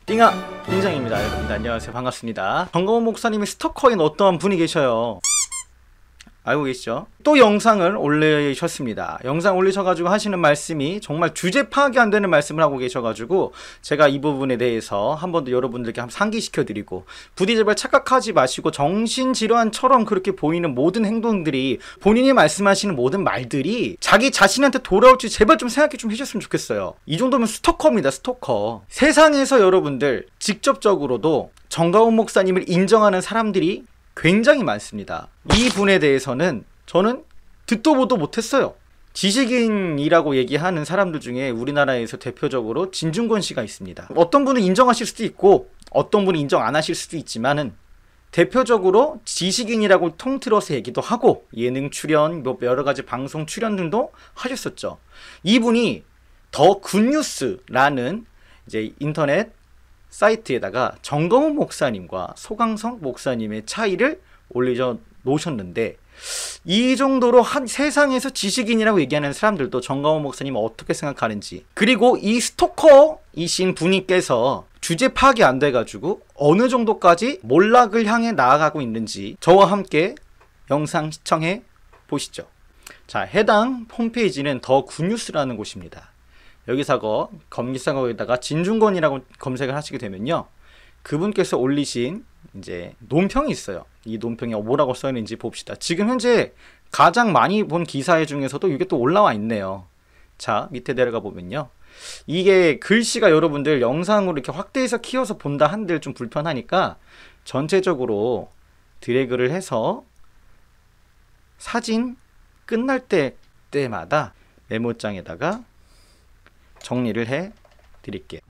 띵아 띵장입니다. 여러분들 안녕하세요. 반갑습니다. 정가원 목사님이 스토커인 어떠한 분이 계셔요. 알고 계시죠? 또 영상을 올리셨습니다. 영상 올리셔가지고 하시는 말씀이 정말 주제 파악이 안 되는 말씀을 하고 계셔가지고 제가 이 부분에 대해서 한 번 더 여러분들께 한번 상기시켜드리고 부디 제발 착각하지 마시고 정신질환처럼 그렇게 보이는 모든 행동들이 본인이 말씀하시는 모든 말들이 자기 자신한테 돌아올지 제발 좀 생각해 좀 해주셨으면 좋겠어요. 이 정도면 스토커입니다. 스토커. 세상에서 여러분들 직접적으로도 정가원 목사님을 인정하는 사람들이 굉장히 많습니다. 이 분에 대해서는 저는 듣도 보도 못했어요. 지식인이라고 얘기하는 사람들 중에 우리나라에서 대표적으로 진중권 씨가 있습니다. 어떤 분은 인정하실 수도 있고 어떤 분은 인정 안 하실 수도 있지만은 대표적으로 지식인이라고 통틀어서 얘기도 하고 예능 출연, 여러 가지 방송 출연 등도 하셨었죠. 이분이 더 굿뉴스라는 이제 인터넷 사이트에다가 정가원 목사님과 소강성 목사님의 차이를 올려 놓으셨는데 이 정도로 세상에서 지식인이라고 얘기하는 사람들도 정가원 목사님 어떻게 생각하는지, 그리고 이 스토커이신 분이께서 주제 파악이 안 돼가지고 어느 정도까지 몰락을 향해 나아가고 있는지 저와 함께 영상 시청해 보시죠. 자, 해당 홈페이지는 더 굿뉴스라는 곳입니다. 여기서 검색어에다가 진중권이라고 검색을 하시게 되면요, 그분께서 올리신 이제 논평이 있어요. 이 논평이 뭐라고 써있는지 봅시다. 지금 현재 가장 많이 본 기사 중에서도 이게 또 올라와 있네요. 자, 밑에 내려가 보면요, 이게 글씨가 여러분들 영상으로 이렇게 확대해서 키워서 본다 한들 좀 불편하니까 전체적으로 드래그를 해서 사진 끝날 때마다 메모장에다가 정리를 해 드릴게요.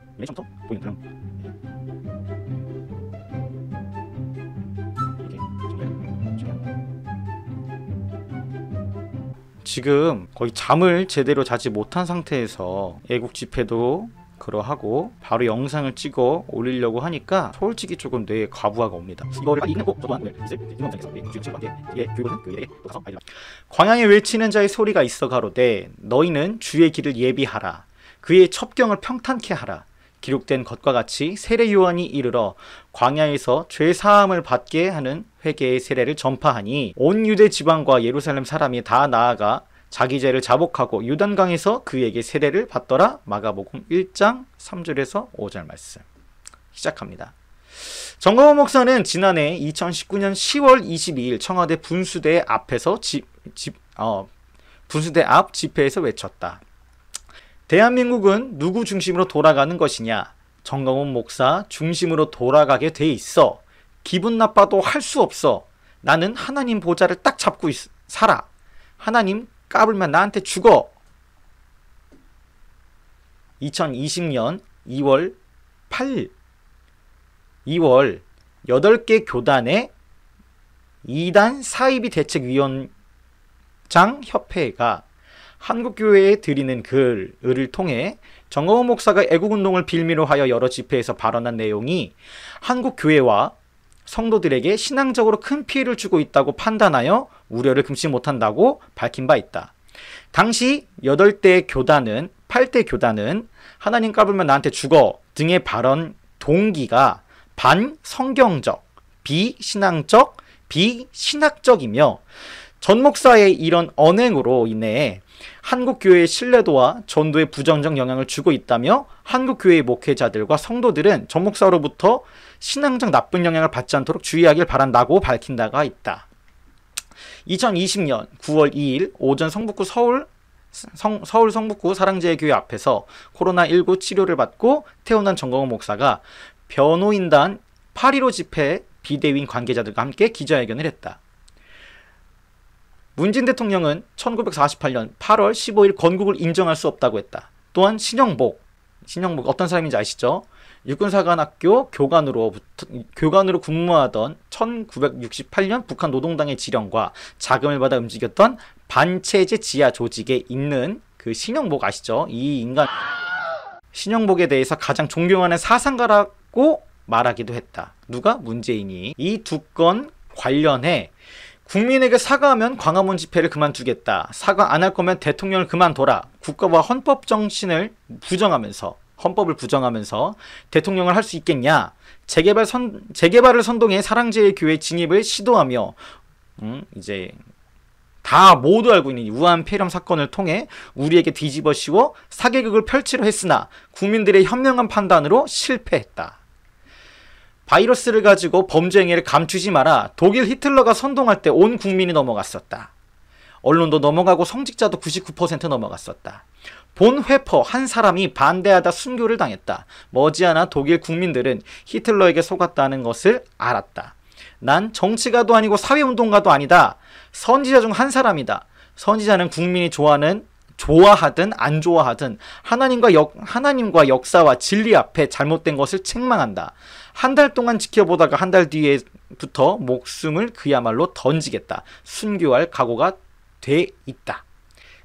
지금 거의 잠을 제대로 자지 못한 상태에서 애국 집회도 그러하고 바로 영상을 찍어 올리려고 하니까 솔직히 조금 뇌에 과부하가 옵니다. 이거를 읽고 광야에 외치는 자의 소리가 있어 가로되 너희는 주의 길을 예비하라. 그의 첩경을 평탄케 하라. 기록된 것과 같이 세례 요한이 이르러 광야에서 죄 사함을 받게 하는 회개의 세례를 전파하니 온 유대 지방과 예루살렘 사람이 다 나아가 자기 죄를 자복하고 요단강에서 그에게 세례를 받더라. 마가복음 1장 3절에서 5절 말씀 시작합니다. 정가원 목사는 지난해 2019년 10월 22일 청와대 분수대 앞에서 분수대 앞 집회에서 외쳤다. 대한민국은 누구 중심으로 돌아가는 것이냐? 정가원 목사 중심으로 돌아가게 돼 있어. 기분 나빠도 할 수 없어. 나는 하나님 보좌를 딱 잡고 살아. 하나님 까불면 나한테 죽어. 2020년 2월 8일 2월 8개 교단의 2단 사이비 대책위원장 협회가 한국교회에 드리는 글을 통해 정가원 목사가 애국운동을 빌미로 하여 여러 집회에서 발언한 내용이 한국교회와 성도들에게 신앙적으로 큰 피해를 주고 있다고 판단하여 우려를 금치 못한다고 밝힌 바 있다. 당시 8대 교단은 하나님 까불면 나한테 죽어 등의 발언 동기가 반성경적, 비신앙적, 비신학적이며 전 목사의 이런 언행으로 인해 한국교회의 신뢰도와 전도에 부정적 영향을 주고 있다며 한국교회의 목회자들과 성도들은 전 목사로부터 신앙적 나쁜 영향을 받지 않도록 주의하길 바란다고 밝힌 바가 있다. 2020년 9월 2일 오전 성북구 서울 성북구 사랑제일교회 앞에서 코로나19 치료를 받고 퇴원한 정가원 목사가 변호인단 8.15 집회 비대위인 관계자들과 함께 기자회견을 했다. 문재인 대통령은 1948년 8월 15일 건국을 인정할 수 없다고 했다. 또한 신영복 어떤 사람인지 아시죠? 육군사관학교 교관으로 근무하던 1968년 북한 노동당의 지령과 자금을 받아 움직였던 반체제 지하 조직에 있는 그 신영복 아시죠? 이 인간 신영복에 대해서 가장 존경하는 사상가라고 말하기도 했다. 누가? 문재인이. 이 두 건 관련해 국민에게 사과하면 광화문 집회를 그만두겠다. 사과 안 할 거면 대통령을 그만둬라. 국가와 헌법 정신을 부정하면서 헌법을 부정하면서 대통령을 할 수 있겠냐? 재개발을 선동해 사랑제일교회 진입을 시도하며 이제 다 모두 알고 있는 우한 폐렴 사건을 통해 우리에게 뒤집어 씌워 사개극을 펼치려 했으나 국민들의 현명한 판단으로 실패했다. 바이러스를 가지고 범죄 행위를 감추지 마라. 독일 히틀러가 선동할 때 온 국민이 넘어갔었다. 언론도 넘어가고 성직자도 99% 넘어갔었다. 본 회퍼 한 사람이 반대하다 순교를 당했다. 머지않아 독일 국민들은 히틀러에게 속았다는 것을 알았다. 난 정치가도 아니고 사회운동가도 아니다. 선지자 중 한 사람이다. 선지자는 국민이 좋아하든 안 좋아하든 하나님과 역사와 진리 앞에 잘못된 것을 책망한다. 한 달 동안 지켜보다가 한 달 뒤에부터 목숨을 그야말로 던지겠다. 순교할 각오가 돼 있다.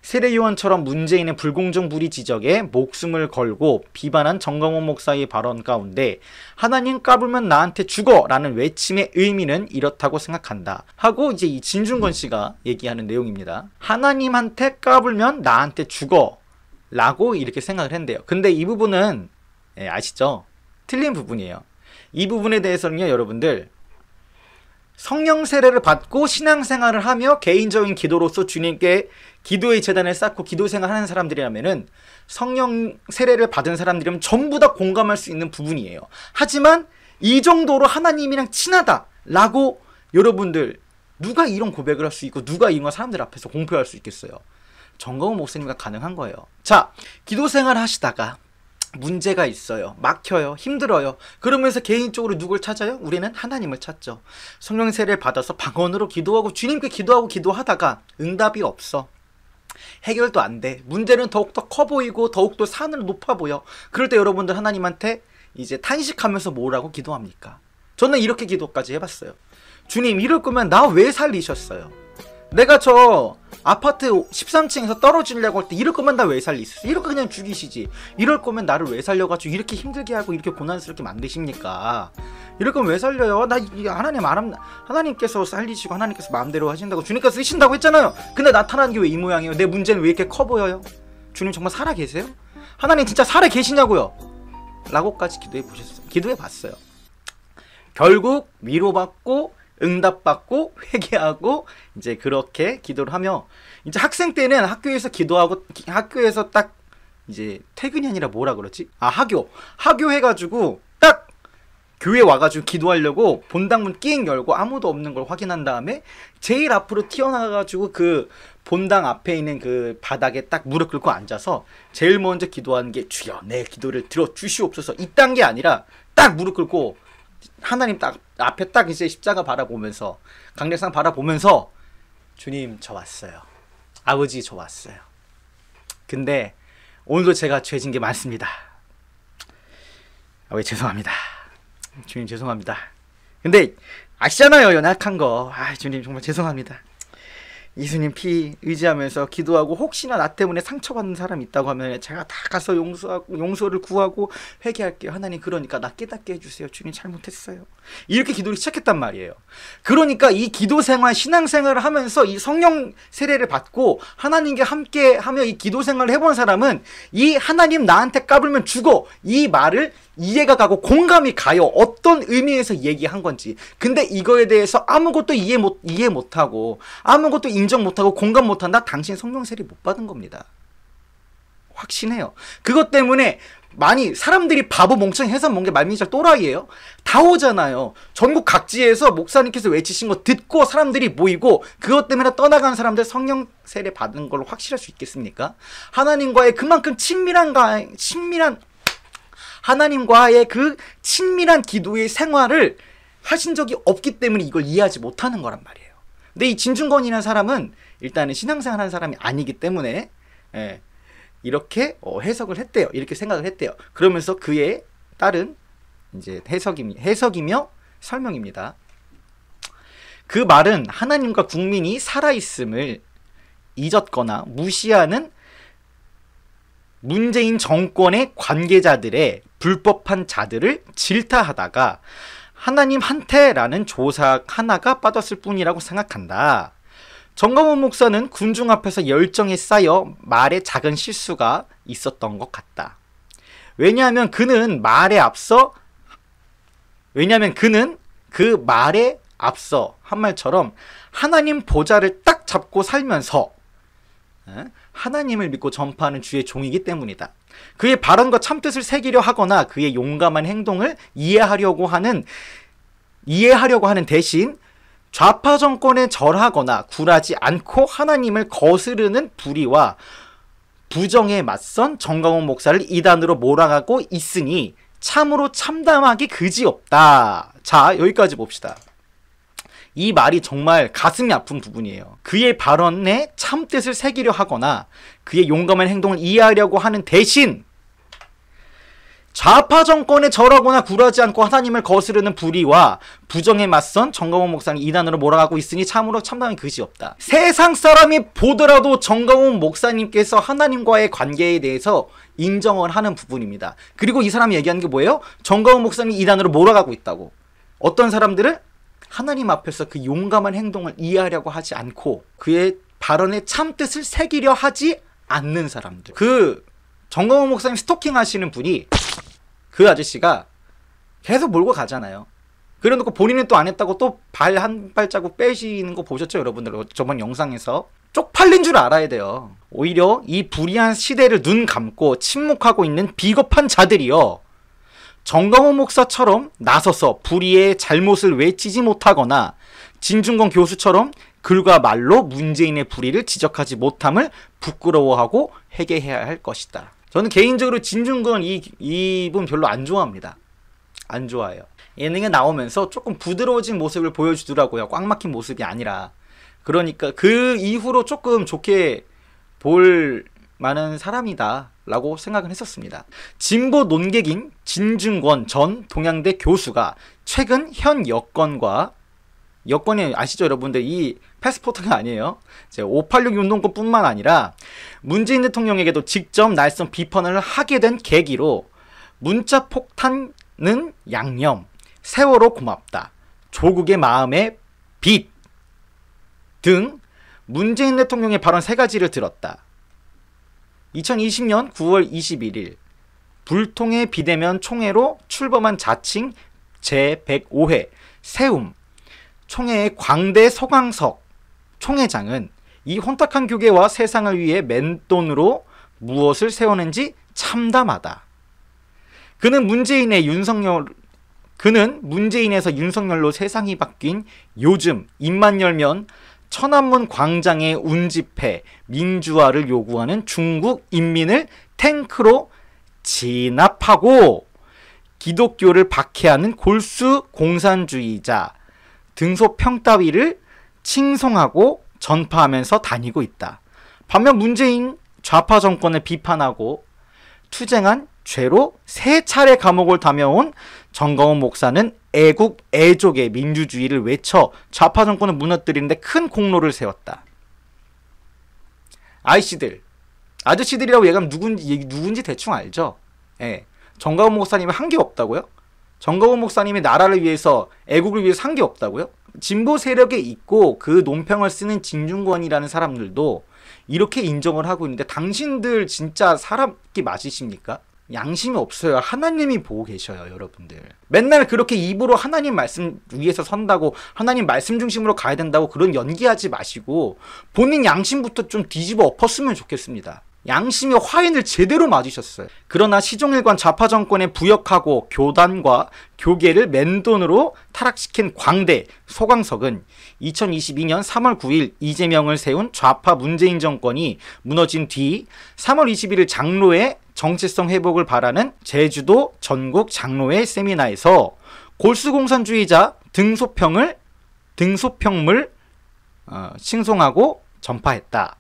세례요한처럼 문재인의 불공정 불의 지적에 목숨을 걸고 비판한 정광훈 목사의 발언 가운데 하나님 까불면 나한테 죽어 라는 외침의 의미는 이렇다고 생각한다 하고 이제 이 진중권 씨가 얘기하는 내용입니다. 하나님한테 까불면 나한테 죽어 라고 이렇게 생각을 했는데요. 근데 이 부분은 아시죠? 틀린 부분이에요. 이 부분에 대해서는요, 여러분들 성령 세례를 받고 신앙생활을 하며 개인적인 기도로서 주님께 기도의 재단을 쌓고 기도생활 하는 사람들이라면은 성령 세례를 받은 사람들이면 전부 다 공감할 수 있는 부분이에요. 하지만 이 정도로 하나님이랑 친하다라고 여러분들 누가 이런 고백을 할 수 있고 누가 이런 사람들 앞에서 공표할 수 있겠어요? 정광훈 목사님과 가능한 거예요. 자, 기도생활 하시다가 문제가 있어요. 막혀요. 힘들어요. 그러면서 개인적으로 누굴 찾아요? 우리는 하나님을 찾죠. 성령 세례를 받아서 방언으로 기도하고 주님께 기도하다가 응답이 없어. 해결도 안 돼. 문제는 더욱더 커 보이고 더욱더 산으로 높아 보여. 그럴 때 여러분들 하나님한테 이제 탄식하면서 뭐라고 기도합니까? 저는 이렇게 기도까지 해봤어요. 주님, 이럴 거면 나 왜 살리셨어요? 내가 저 아파트 13층에서 떨어지려고 할 때 이럴 거면 나 왜 살리셨어요? 이럴 거 그냥 죽이시지. 이럴 거면 나를 왜 살려가지고 이렇게 힘들게 하고 이렇게 고난스럽게 만드십니까? 이럴 거면 왜 살려요? 하나님께서 살리시고 하나님께서 마음대로 하신다고 주님께서 쓰신다고 했잖아요. 근데 나타나는 게 왜 이 모양이에요? 내 문제는 왜 이렇게 커 보여요? 주님 정말 살아 계세요? 하나님 진짜 살아 계시냐고요? 라고까지 기도해 봤어요. 결국 위로받고 응답받고 회개하고 이제 그렇게 기도를 하며 이제 학생 때는 학교에서 기도하고 학교에서 딱 이제 퇴근이 아니라 뭐라 그러지? 하교 해가지고 딱 교회 와가지고 기도하려고 본당문 끼잉 열고 아무도 없는 걸 확인한 다음에 제일 앞으로 튀어나가가지고 그 본당 앞에 있는 그 바닥에 딱 무릎 꿇고 앉아서 제일 먼저 기도하는 게 주여 내 기도를 들어주시옵소서 이딴 게 아니라 딱 무릎 꿇고 하나님 딱 앞에 딱 이제 십자가 바라보면서 강대상 바라보면서 주님 저 왔어요. 아버지 저 왔어요. 근데 오늘도 제가 죄진 게 많습니다. 아버지 죄송합니다. 주님 죄송합니다. 근데 아시잖아요 연약한 거. 주님 정말 죄송합니다. 예수님 피 의지하면서 기도하고 혹시나 나 때문에 상처받는 사람이 있다고 하면 제가 다 가서 용서를 구하고 회개할게요. 하나님 그러니까 나 깨닫게 해주세요. 주님 잘못했어요. 이렇게 기도를 시작했단 말이에요. 그러니까 이 기도생활 신앙생활을 하면서 이 성령 세례를 받고 하나님께 함께 하며 이 기도생활을 해본 사람은 이 하나님 나한테 까불면 죽어 이 말을 이해가 가고 공감이 가요. 어떤 의미에서 얘기한 건지. 근데 이거에 대해서 아무것도 이해 못하고 아무것도 인정 못하고 공감 못한다? 당신 성령 세례 못 받은 겁니다. 확신해요. 그것 때문에 많이 사람들이 바보 멍청해서 뭔게 말미잘 또라이예요. 다 오잖아요. 전국 각지에서 목사님께서 외치신 거 듣고 사람들이 모이고 그것 때문에 떠나간 사람들 성령 세례 받은 걸로 확실할 수 있겠습니까? 하나님과의 그만큼 하나님과의 그 친밀한 기도의 생활을 하신 적이 없기 때문에 이걸 이해하지 못하는 거란 말이에요. 근데 이 진중권이라는 사람은 일단은 신앙생활 하는 사람이 아니기 때문에 이렇게 해석을 했대요. 이렇게 생각을 했대요. 그러면서 그에 따른 이제 해석이며 설명입니다. 그 말은 하나님과 국민이 살아있음을 잊었거나 무시하는 문재인 정권의 관계자들의 불법한 자들을 질타하다가 하나님한테라는 조사 하나가 빠졌을 뿐이라고 생각한다. 정광훈 목사는 군중 앞에서 열정이 쌓여 말에 작은 실수가 있었던 것 같다. 왜냐하면 그는 그 말에 앞서 한 말처럼 하나님 보좌를 딱 잡고 살면서 하나님을 믿고 전파하는 주의 종이기 때문이다. 그의 발언과 참뜻을 새기려 하거나 그의 용감한 행동을 이해하려고 하는 대신 좌파 정권에 절하거나 굴하지 않고 하나님을 거스르는 불의와 부정에 맞선 정강훈 목사를 이단으로 몰아가고 있으니 참으로 참담하기 그지없다. 자, 여기까지 봅시다. 이 말이 정말 가슴이 아픈 부분이에요. 그의 발언에 참뜻을 새기려 하거나 그의 용감한 행동을 이해하려고 하는 대신 좌파 정권에 절하거나 굴하지 않고 하나님을 거스르는 불의와 부정에 맞선 정강훈 목사는 이단으로 몰아가고 있으니 참으로 참담한 그지없다. 세상 사람이 보더라도 정강훈 목사님께서 하나님과의 관계에 대해서 인정을 하는 부분입니다. 그리고 이 사람이 얘기하는 게 뭐예요? 정강훈 목사님이 이단으로 몰아가고 있다고. 어떤 사람들을? 하나님 앞에서 그 용감한 행동을 이해하려고 하지 않고 그의 발언에 참뜻을 새기려 하지 않는 사람들. 그 정강훈 목사님 스토킹 하시는 분이 그 아저씨가 계속 몰고 가잖아요. 그래놓고 본인은 또 안 했다고 또 발 한 발자국 빼시는 거 보셨죠, 여러분들? 저번 영상에서. 쪽팔린 줄 알아야 돼요. 오히려 이 불의한 시대를 눈 감고 침묵하고 있는 비겁한 자들이요, 정강훈 목사처럼 나서서 불의의 잘못을 외치지 못하거나 진중권 교수처럼 글과 말로 문재인의 불의를 지적하지 못함을 부끄러워하고 회개해야 할 것이다. 저는 개인적으로 진중권 이분 별로 안 좋아합니다. 안 좋아해요. 예능에 나오면서 조금 부드러워진 모습을 보여주더라고요. 꽉 막힌 모습이 아니라. 그러니까 그 이후로 조금 좋게 볼 만한 사람이다 라고 생각은 했었습니다. 진보 논객인 진중권 전 동양대 교수가 최근 현 여권이 아시죠, 여러분들? 이 패스포트가 아니에요. 586 운동권뿐만 아니라 문재인 대통령에게도 직접 날선 비판을 하게 된 계기로 문자 폭탄은 양념, 세월호 고맙다, 조국의 마음의 빛 등 문재인 대통령의 발언 3가지를 들었다. 2020년 9월 21일 불통의 비대면 총회로 출범한 자칭 제105회 세움 총회의 광대 서광석 총회장은 이 혼탁한 교계와 세상을 위해 맨돈으로 무엇을 세우는지 참담하다. 그는 문재인에서 윤석열로 세상이 바뀐 요즘 입만 열면 천안문 광장의 운집회 민주화를 요구하는 중국 인민을 탱크로 진압하고 기독교를 박해하는 골수 공산주의자 등소평 따위를 칭송하고 전파하면서 다니고 있다. 반면 문재인 좌파 정권을 비판하고 투쟁한 죄로 3차례 감옥을 다녀온 정강훈 목사는 애국 애족의 민주주의를 외쳐 좌파 정권을 무너뜨리는데 큰 공로를 세웠다. 아저씨들이라고 얘기하면 누군지 대충 알죠? 예. 정강훈 목사님이 한 게 없다고요? 정강훈 목사님이 나라를 위해서 애국을 위해서 한 게 없다고요? 진보 세력에 있고 그 논평을 쓰는 진중권이라는 사람들도 이렇게 인정을 하고 있는데 당신들 진짜 사람끼 맞으십니까? 양심이 없어요. 하나님이 보고 계셔요, 여러분들. 맨날 그렇게 입으로 하나님 말씀 위에서 선다고 하나님 말씀 중심으로 가야 된다고 그런 연기하지 마시고 본인 양심부터 좀 뒤집어 엎었으면 좋겠습니다. 양심의 화인을 제대로 맞으셨어요. 그러나 시종일관 좌파 정권에 부역하고 교단과 교계를 맨돈으로 타락시킨 광대 소광석은 2022년 3월 9일 이재명을 세운 좌파 문재인 정권이 무너진 뒤 3월 21일 장로회 정체성 회복을 바라는 제주도 전국 장로회 세미나에서 골수공산주의자 등소평을 칭송하고 전파했다.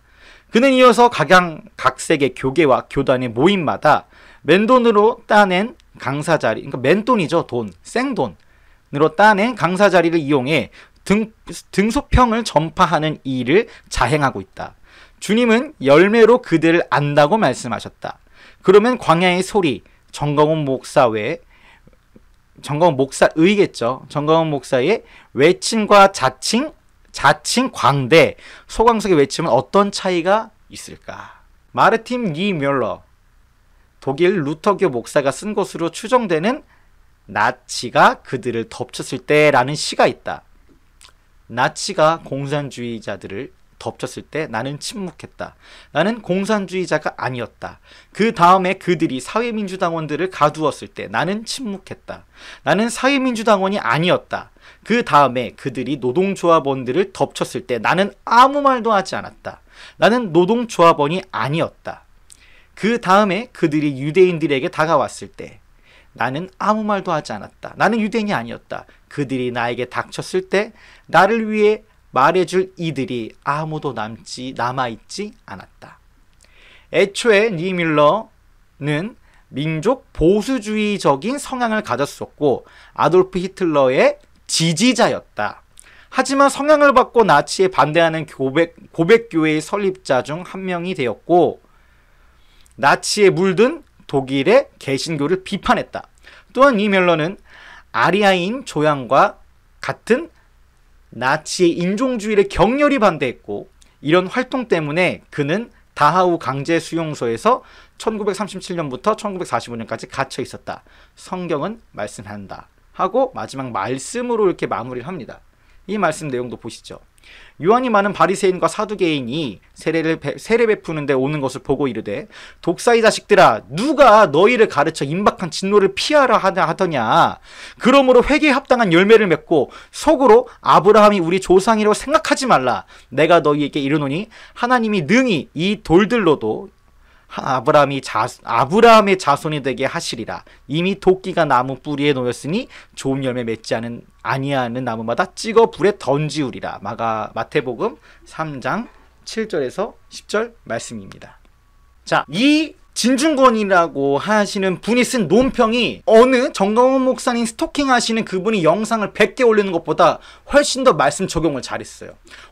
그는 이어서 각색의 교계와 교단의 모임마다 맨돈으로 따낸 강사 자리, 그러니까 맨돈이죠, 돈, 생돈으로 따낸 강사 자리를 이용해 등소평을 전파하는 일을 자행하고 있다. 주님은 열매로 그들을 안다고 말씀하셨다. 그러면 광야의 소리, 정강훈 목사의겠죠. 정강훈 목사의 외침과 자칭 광대, 소광석의 외침은 어떤 차이가 있을까? 마르틴 리 뮬러, 독일 루터교 목사가 쓴 것으로 추정되는 나치가 그들을 덮쳤을 때라는 시가 있다. 나치가 공산주의자들을 덮쳤을 때 나는 침묵했다. 나는 공산주의자가 아니었다. 그 다음에 그들이 사회민주당원들을 가두었을 때 나는 침묵했다. 나는 사회민주당원이 아니었다. 그 다음에 그들이 노동조합원들을 덮쳤을 때 나는 아무 말도 하지 않았다. 나는 노동조합원이 아니었다. 그 다음에 그들이 유대인들에게 다가왔을 때 나는 아무 말도 하지 않았다. 나는 유대인이 아니었다. 그들이 나에게 닥쳤을 때 나를 위해 말해줄 이들이 아무도 남아있지 않았다. 애초에 니밀러는 민족 보수주의적인 성향을 가졌었고 아돌프 히틀러의 지지자였다. 하지만 성향을 받고 나치에 반대하는 고백교회의 설립자 중 한 명이 되었고 나치에 물든 독일의 개신교를 비판했다. 또한 니밀러는 아리아인 조양과 같은 나치의 인종주의를 격렬히 반대했고 이런 활동 때문에 그는 다하우 강제수용소에서 1937년부터 1945년까지 갇혀 있었다. 성경은 말씀한다. 하고 마지막 말씀으로 이렇게 마무리를 합니다. 이 말씀 내용도 보시죠. 유한이 많은 바리새인과 사두개인이 세례 베푸는데 오는 것을 보고 이르되 독사의 자식들아 누가 너희를 가르쳐 임박한 진노를 피하라 하더냐. 그러므로 회개에 합당한 열매를 맺고 속으로 아브라함이 우리 조상이라고 생각하지 말라. 내가 너희에게 이르노니 하나님이 능히 이 돌들로도 아브라함의 자손이 되게 하시리라. 이미 도끼가 나무 뿌리에 놓였으니 좋은 열매 맺지 아니하는 나무마다 찍어 불에 던지우리라. 마태복음 3장 7절에서 10절 말씀입니다. 자, 이 진중권이라고 하시는 분이 쓴 논평이 어느 정강훈 목사님 스토킹 하시는 그분이 영상을 100개 올리는 것보다 훨씬 더 말씀 적용을 잘했어요.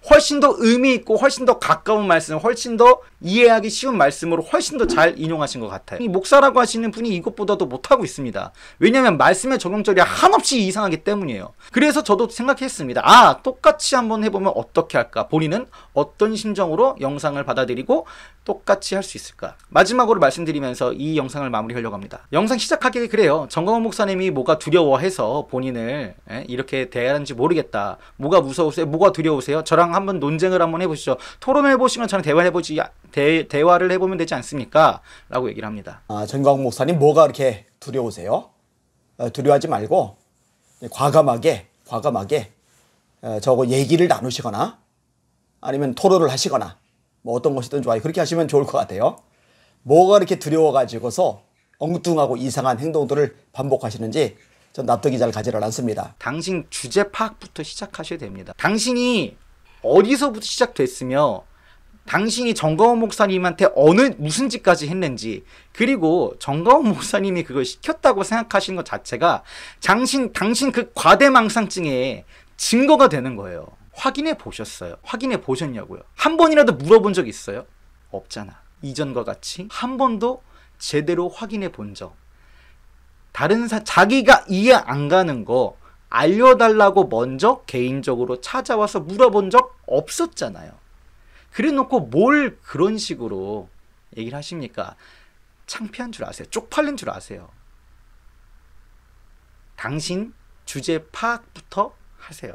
훨씬 더 의미 있고 훨씬 더 가까운 말씀, 훨씬 더 이해하기 쉬운 말씀으로 훨씬 더 잘 인용하신 것 같아요. 이 목사라고 하시는 분이 이것보다도 못하고 있습니다. 왜냐하면 말씀의 적용절이 한없이 이상하기 때문이에요. 그래서 저도 생각했습니다. 아, 똑같이 한번 해보면 어떻게 할까? 본인은 어떤 심정으로 영상을 받아들이고 똑같이 할 수 있을까? 마지막으로 말씀드리면서 이 영상을 마무리하려고 합니다. 영상 시작하기 그래요. 정강훈 목사님이 뭐가 두려워해서 본인을 이렇게 대하는지 모르겠다. 뭐가 무서우세요? 뭐가 두려우세요? 저랑 한번 논쟁을 한번 해보시죠. 토론을 해보시면 저는 대화를 해보면 되지 않습니까? 라고 얘기를 합니다. 정강훈 목사님 뭐가 그렇게 두려우세요? 두려워하지 말고 과감하게 저거 얘기를 나누시거나 아니면 토론을 하시거나 뭐 어떤 것이든 좋아요. 그렇게 하시면 좋을 것 같아요. 뭐가 이렇게 두려워가지고서 엉뚱하고 이상한 행동들을 반복하시는지 전 납득이 잘 가지를 않습니다. 당신 주제 파악부터 시작하셔야 됩니다. 당신이 어디서부터 시작됐으며 당신이 정강훈 목사님한테 무슨 짓까지 했는지, 그리고 정강훈 목사님이 그걸 시켰다고 생각하시는 것 자체가 당신 그 과대망상증에 증거가 되는 거예요. 확인해 보셨어요? 확인해 보셨냐고요? 한 번이라도 물어본 적 있어요? 없잖아. 이전과 같이 한 번도 제대로 확인해 본 적, 자기가 이해 안 가는 거 알려달라고 먼저 개인적으로 찾아와서 물어본 적 없었잖아요. 그래 놓고 뭘 그런 식으로 얘기를 하십니까? 창피한 줄 아세요? 쪽팔린 줄 아세요? 당신 주제 파악부터 하세요.